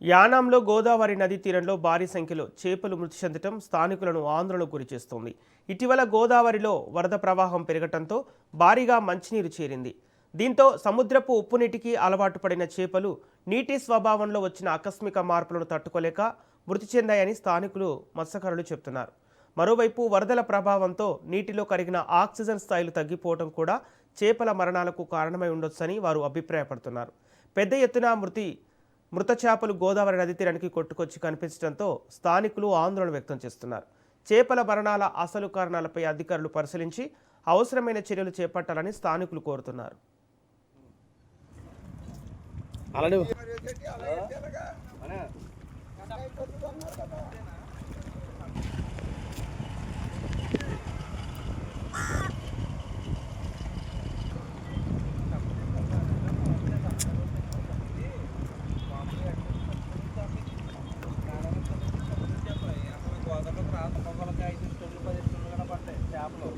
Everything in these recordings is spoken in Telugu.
యానాంలో గోదావరి నదీ తీరంలో భారీ సంఖ్యలో చేపలు మృతి చెందటం స్థానికులను ఆందోళనకు గురిచేస్తోంది. ఇటీవల గోదావరిలో వరద ప్రవాహం పెరగటంతో భారీగా మంచినీరు చేరింది. దీంతో సముద్రపు ఉప్పునీటికి అలవాటు పడిన చేపలు నీటి స్వభావంలో వచ్చిన ఆకస్మిక మార్పులను తట్టుకోలేక మృతి చెందాయని స్థానికులు మత్స్యకారులు చెబుతున్నారు. మరోవైపు వరదల ప్రభావంతో నీటిలో కరిగిన ఆక్సిజన్ స్థాయిలు తగ్గిపోవడం కూడా చేపల మరణాలకు కారణమై ఉండొచ్చని వారు అభిప్రాయపడుతున్నారు. పెద్ద ఎత్తున మృత చేపలు గోదావరి నది తీరానికి కొట్టుకొచ్చి కనిపించడంతో స్థానికులు ఆందోళన వ్యక్తం చేస్తున్నారు. చేపల మరణాల అసలు కారణాలపై అధికారులు పరిశీలించి అవసరమైన చర్యలు చేపట్టాలని స్థానికులు కోరుతున్నారు. చేపలు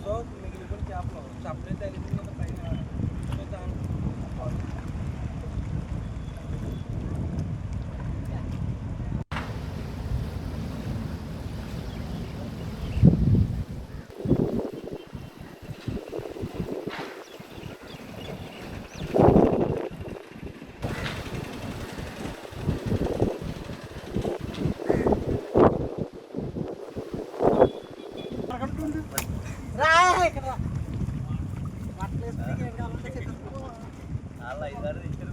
సో మిగిలిపోయిన చేపలు చప్పలే తగిలింది కదా పైన. సో దాని అలా 5 6 ఇచ్చారు.